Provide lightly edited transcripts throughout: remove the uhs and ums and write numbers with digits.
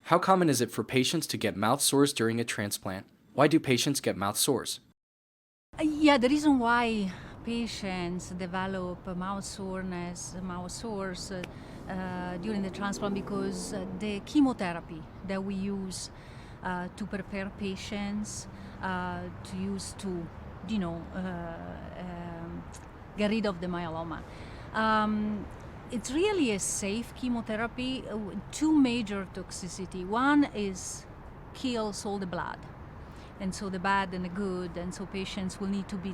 How common is it for patients to get mouth sores during a transplant? Why do patients get mouth sores? Yeah, the reason why patients develop mouth soreness, mouth sores during the transplant because the chemotherapy that we use to prepare patients to use to, you know, get rid of the myeloma. It's really a safe chemotherapy. Two major toxicity. One is kills all the blood, and so the bad and the good, and so patients will need to be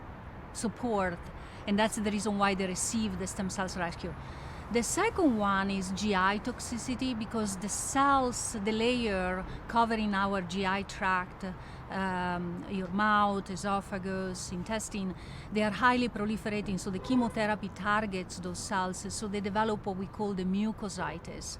support, and that's the reason why they receive the stem cells rescue. The second one is GI toxicity because the cells, the layer covering our GI tract, your mouth, esophagus, intestine, they are highly proliferating, so the chemotherapy targets those cells, so they develop what we call the mucositis,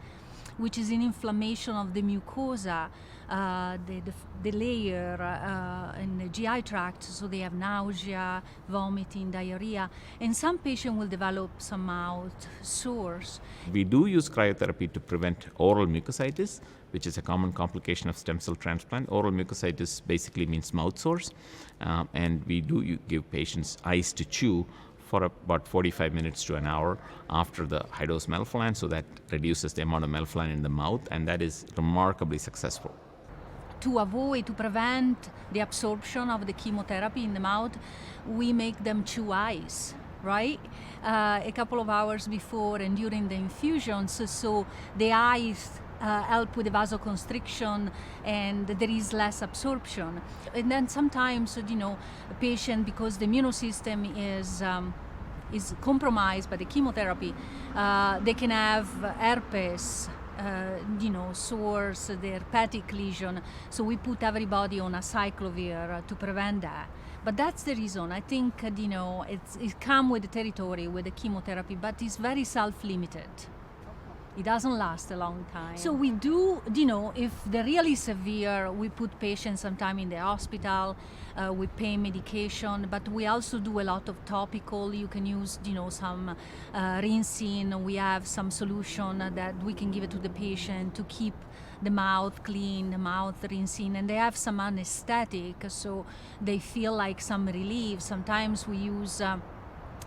which is an inflammation of the mucosa, the layer in the GI tract, so they have nausea, vomiting, diarrhea, and some patients will develop some mouth sores. We do use cryotherapy to prevent oral mucositis, which is a common complication of stem cell transplant. Oral mucositis basically means mouth sores, and we do give patients ice to chew for about 45 minutes to an hour after the high-dose melphalan, so that reduces the amount of melphalan in the mouth, and that is remarkably successful. To prevent the absorption of the chemotherapy in the mouth, we make them chew ice, right? A couple of hours before and during the infusions, so the ice help with the vasoconstriction and there is less absorption. And then sometimes, a patient, because the immune system is compromised by the chemotherapy, they can have herpes, sores, the herpetic lesion. So we put everybody on a cyclovir to prevent that. But that's the reason. I think, it comes with the territory, with the chemotherapy, but it's very self-limited. It doesn't last a long time. So we do, if they're really severe, we put patients sometime in the hospital with pain medication, but we also do a lot of topical. You can use, some rinsing. We have some solution that we can give it to the patient to keep the mouth clean, the mouth rinsing, and they have some anesthetic, so they feel like some relief. Sometimes we use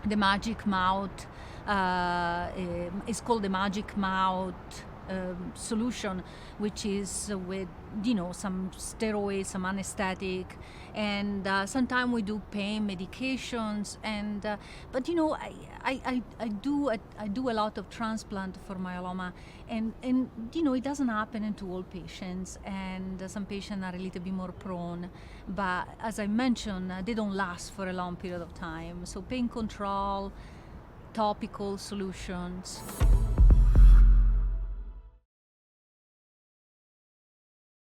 the magic mouth. It's called the magic mouth solution, which is with some steroids, some anesthetic, and sometimes we do pain medications. And but I do a lot of transplant for myeloma, and it doesn't happen to all patients, and some patients are a little bit more prone. But as I mentioned, they don't last for a long period of time. So pain control, topical solutions.